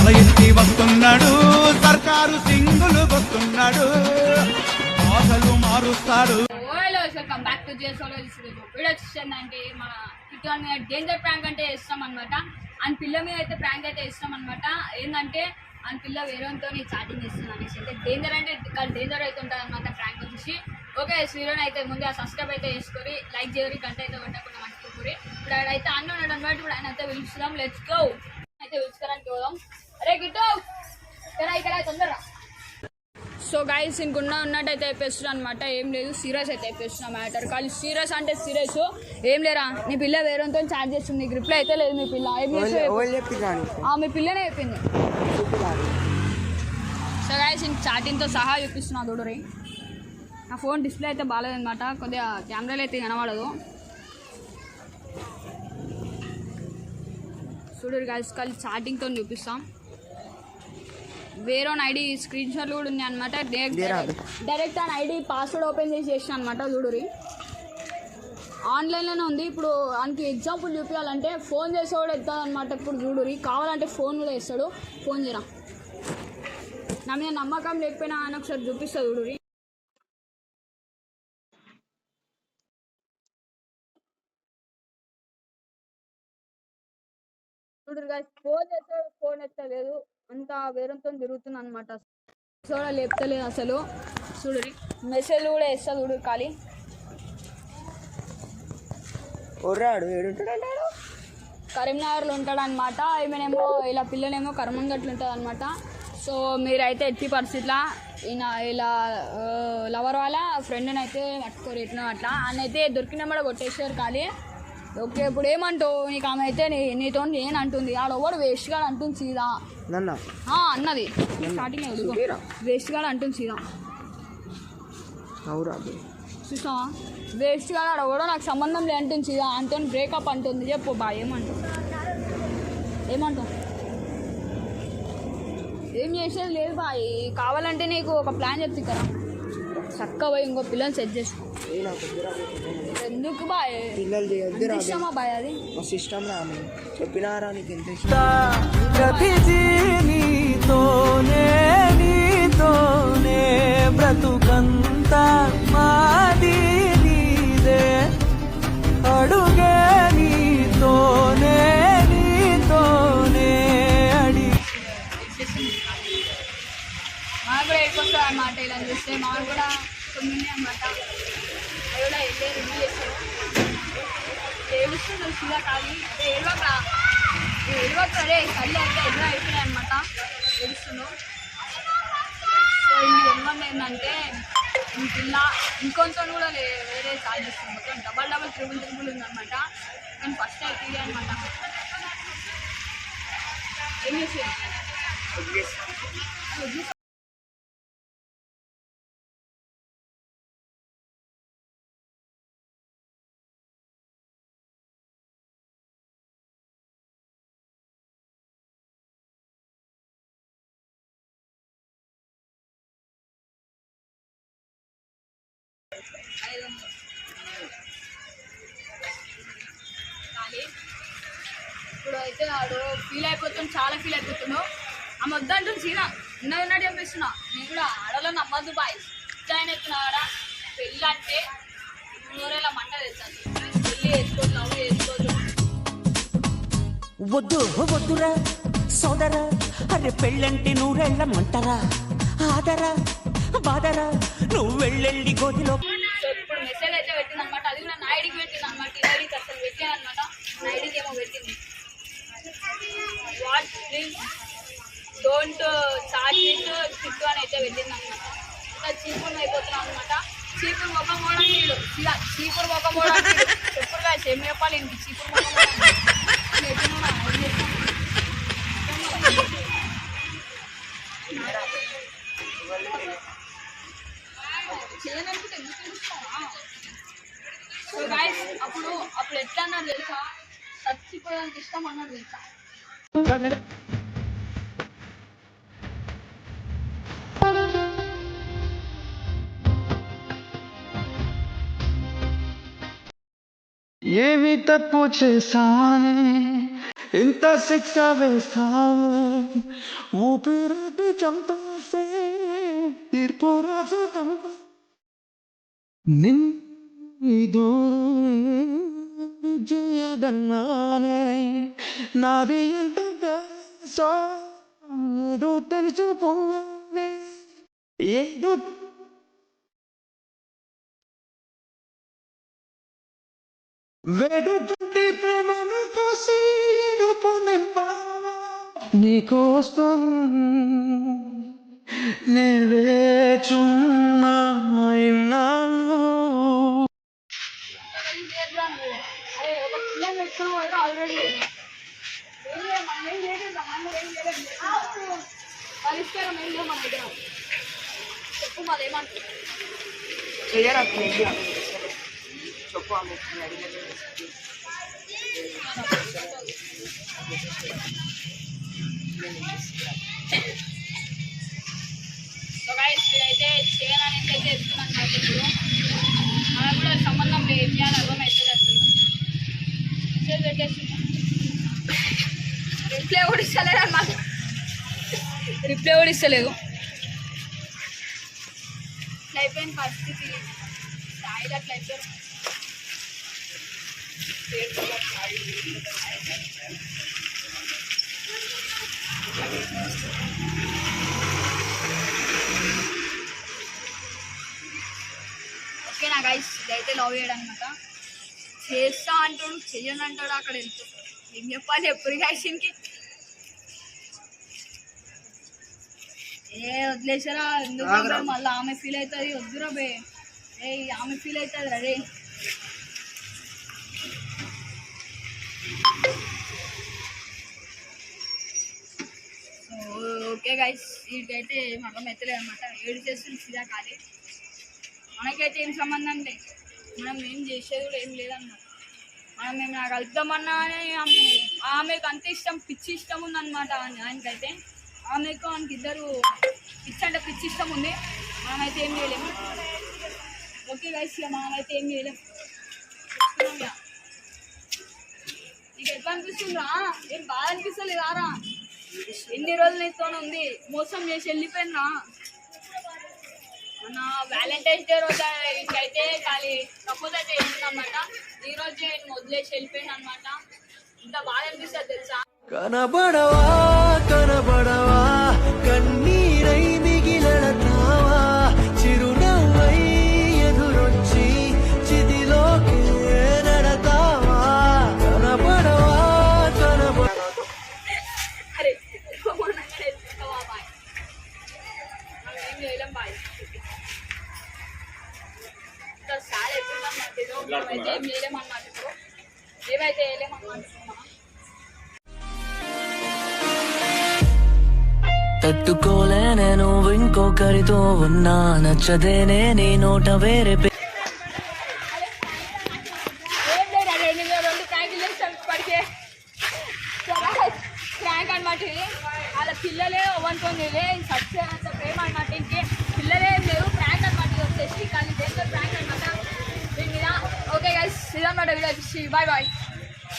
తల ఎత్తి వస్తున్నాడు, సర్కారు సింగులు వస్తున్నాడు, ఆశలు మారుస్తాడు. వెల్కమ్ బ్యాక్ టు జిఎస్ఓలోజిస్ట్. వీడియో వచ్చేసిందంటే మన కిట్టు మీద డేంజర్ ప్రాంక్ అంటే ఇష్టం అనమాట. అని పిల్ల మీద అయితే ప్రాంక్ అయితే ఇష్టం అనమాట. ఏంటంటే అని పిల్ల వేరేతో చాటింగ్ చేస్తుంది అనేసి అయితే డేంజర్ అంటే డేంజర్ అయితే ఉంటుంది అనమాట ప్రాంక్ వచ్చేసి. ఓకే వీడియోని అయితే ముందుగా సబ్స్క్రైబ్ అయితే చేసుకొని లైక్ చేయరు, గంట అయితే ఉండకుండా మర్చిపోకూరి. ఇప్పుడు అయితే అన్న ఉన్నాడు అనమాట. ఇప్పుడు ఆయన అయితే పిలుచుదాం, లెట్స్ గో. అయితే పిలుచుకోవడానికి పోదాం. అరే గిట్టు ఇక్కడ తొందరరా. సో గైస్ ఇంకున్న ఉన్నట్టయితే అయిపోయిస్తున్నాం అనమాట. ఏం లేదు, సీరియస్ అయితే అయిపోయిస్తున్నాం మ్యాటర్. కానీ సీరియస్ అంటే సీరియస్ ఏం లేరా. నీ పిల్ల వేరేతో చాట్ చేస్తుంది, నీకు రిప్లై అయితే లేదు. మీ పిల్ల ఏం మీ పిల్లనే చెప్పింది. సో గైస్ ఇంక చాటింగ్తో సహా చూపిస్తున్నా చూడరి. నా ఫోన్ డిస్ప్లే అయితే బాగాలేదనమాట, కొద్దిగా కెమెరాలో అయితే కనబడదు. చూడరు గైస్, కలిసి చాటింగ్తో చూపిస్తాం. వేరే ఐడి స్క్రీన్ షాట్లు కూడా ఉన్నాయి అనమాట. డైరెక్ట్ ఆ ఐడి పాస్వర్డ్ ఓపెన్ చేసి చేసిన అనమాట. చూడురి ఆన్లైన్లోనే ఉంది. ఇప్పుడు ఆయనకి ఎగ్జాంపుల్ చూపించాలంటే ఫోన్ చేసే కూడా ఎత్తాడు అనమాట. ఇప్పుడు చూడురి కావాలంటే ఫోన్ కూడా వేస్తాడు. ఫోన్ చేయరా, నా మీద నమ్మకం లేకపోయినా ఆయన ఒకసారి చూపిస్తా చూడురి. చూడురు గాయస్, ఫోన్ చేస్తాడు, ఫోన్ ఎత్తలేదు, అంతా వేరంతో తిరుగుతుంది అనమాట. కూడా లేపుతలేదు అసలు. చూడురి మెసేజ్ కూడా వేస్తా చూడు. ఖాళీ కరీంనగర్లో ఉంటాడు అనమాట. ఈమెనేమో ఇలా పిల్లనేమో కరీంనగర్లో ఉంటుంది అనమాట. సో మీరైతే ఎట్టి పరిస్థితిలో ఈయన ఇలా లవర్ వాళ్ళ ఫ్రెండ్ని అయితే పట్టుకోరు ఎట్లా అట్లా. ఆయన అయితే దొరికిన కూడా కొట్టేసారు. ఖాళీ ఓకే ఇప్పుడు ఏమంటావు? నీకు ఆమె అయితే నీతో నేను అంటుంది, ఆడెవడు వేస్ట్ గాడు అంటుంది సీదా అన్నది. స్టార్టింగ్ వేస్ట్ గాడు అంటుంది సీదా. చూసావా, వేస్ట్ గాడు ఆడెవడో నాకు సంబంధం లే అంటుంది సీదా. అంతో బ్రేకప్ అంటుంది. చెప్పు బా ఏమంటావు? ఏం చేసేది లేదు బాయ్. కావాలంటే నీకు ఒక ప్లాన్ చెప్తే కదా, చక్కగా పోయి ఇంకో పిల్లల్ని సెట్ చేసుకో. ఎందుకు బాయ్ పిల్లలు ఇష్టమా బాయ్? అది మస్తు ఇష్టం రా. చెప్పినారా నీకు ఎంత ఇష్టం? బ్రతుకంతా మాది నీదే, అడుగే నీతోనే అడి. మాకు కూడా ఎక్కువ అన్నమాట. ఇలా చూస్తే మాకు కూడా కొన్ని అన్నమాట. అవి కూడా వెళ్ళే రివ్యూ చేస్తాడు. ఏడుస్తుంది చూసిగా ఖాళీ అంటే ఏడవకరే కళ్ళు అయితే ఎన్నో అయిపోయాయి అనమాట. ఏడుస్తున్నావు. సో ఇంక ఏమన్నా ఏంటంటే పిల్ల ఇంకొంచెం కూడా వేరే చార్జ్ చేస్తుంది. మొత్తం డబల్ ట్రిపుల్ ఉందన్నమాట. కానీ ఫస్ట్ అయితే అనమాట. ఏం చేసి ఇప్పుడు అయితే వాడు ఫీల్ అయిపోతాం, చాలా ఫీల్ అయిపోతున్నావు. ఆమె వద్దంటుంది సీనా. ఉన్నది చెప్పిస్తున్నా. నేను కూడా ఆడలో నమ్మద్దు బాయ్. జాయిన్ అవుతున్నాడా పెళ్ళి అంటే నూరేళ్ళ మంట తెచ్చాను. పెళ్ళి వేసుకోవద్దు, లవ్ వేసుకోవద్దు. వద్దురా సోదరా, అరే పెళ్ళంటే నూరేళ్ళ మంటరా, ఆదరా బాదరా నువ్వు వెళ్ళెళ్ళి గోతిలో. సో ఇప్పుడు మెసేజ్ అయితే పెట్టింది అనమాట. అది కూడా నా ఐడికి పెట్టింది అనమాట. ఈ ఐడికి అసలు పెట్టాను అనమాట. నా ఐడికి ఏమో పెట్టింది, what please don't charge with kit అని అయితే పెట్టింది అనమాట. ఇంకా చీపురు అయిపోతున్నాం అనమాట. చీపురు ముఖం కూడా నీడు ఇలా చీపురు ముఖం కూడా చెప్పుడుగా ఏం చెప్పాలి ఇంక చీపురు ముఖం చేయననుకుంటే ఎందుకు తెలుస్తావా? సో గైస్ అప్పుడు ఎట్లా అన్నారు తెలుసా? చచ్చిపోయానికి ఇష్టం అన్నారు తెలుసా? ఏమి తప్పు చేశానే ఇంత శిక్ష వేస్తావు ఊపిరి చంపేస్తే తీర్పు రాజు నిన్ను జయదన్నానే నాది సాడు తెలుసుపోనే ఏదో వేడుకుంటే ప్రేమను పోసి నీకోసం నేవేచున్నా అరే ఒక పిల్ల పెట్టుకున్నాం ఆల్రెడీ పరిష్కారం ఏం లేవు మన దగ్గర. చెప్పు మాదేమంటారు ఇదైతే చేయడానికి అయితే ఎత్తున్నాను నాకు ఇప్పుడు మనకు కూడా సంబంధం లేదు ఏం చేయాలి అర్థమైతే అసలు మెసేజ్ పెట్టేస్తున్నా రిప్లై కూడా ఇస్తలేదు అన్నమాట రిప్లై కూడా ఇస్తలేదు అట్లా అయిపోయిన పరిస్థితి స్థాయిలో అట్లా అయిపోయారు ఓకేనా గైస్ ఇదైతే లవ్ చేయడం అనమాట చేస్తా అంటాడు చెయ్యను అంటాడు అక్కడ వెళ్తాడు ఏం చెప్పాలి ఎప్పుడు గైషన్కి ఏ వదిలేసారా ఎందుకు మళ్ళీ ఆమె ఫీల్ అవుతుంది వద్దురా బే ఏ ఆమె ఫీల్ అవుతుంది రే ఓకే గైస్ వీటికైతే మనం ఎత్తలేదు అనమాట ఏడు చేస్తుంది సీదా ఖాళీ మనకైతే ఏం సంబంధం లేదు మనం ఏం చేసేది కూడా ఏం లేదన్నమాట మనం మేము నాకు కలుద్దామన్నా ఆమెకు అంత ఇష్టం పిచ్చి ఇష్టం ఉందన్నమాట ఆయనకైతే ఆమెకు ఆయనకి ఇద్దరు పిచ్చి అంటే పిచ్చి ఇష్టం ఉంది మనమైతే ఏం చేయలేము ఓకే గైస్ ఇక మనమైతే ఏం చేయలేము నీకు ఎట్లా అనిపిస్తుందిరా ఏం బాగా అనిపిస్తలేదు రా ఎన్ని రోజులు నీతో ఉంది మోసం చేసి వెళ్ళిపోయినా మన వ్యాలంటైన్స్ డే రోజు ఇంకైతే ఖాళీ ప్రపోజ్ అయితే చేసిందనమాట ఈ రోజు నేను వదిలేసి వెళ్ళిపోయాను అనమాట ఇంత బాగా అనిపిస్తుంది తెలుసా కనబడవా కనబడవా కన్నీరై మిగిలడతావా చిరునవ్వై ఎదురొచ్చి చిదిలోకి నడతావా కనబడవా అరే బాయ్ మనం ఏం చేయలేం బాయ్ ఇంకా సార్ ఎప్పుడు మేమైతే ఏం చేయలేమన్నమాట ఇప్పుడు ఏమైతే వేయలేమన్నమాట తట్టుకోలేనే నువ్వు ఇంకొకరితో ఉన్నా నచ్చదేనే నీ నోట వేరే ఏం లేదు అదే నేను రెండు ట్యాంకులు చేస్తాను ఇప్పటికే ట్యాంక్ అనమాట వాళ్ళ పిల్లలే వండుతుంది సత్యంత ప్రేమ అనమాట ఇంకే పిల్లలే ఏం లేవు ప్రాంక్ అనమాట వచ్చేసి కానీ దేంతో ప్రాంక్ అనమాట దీని మీద ఓకే గైస్ ఇదన్నమాట వీడియో వచ్చేసి బాయ్ బాయ్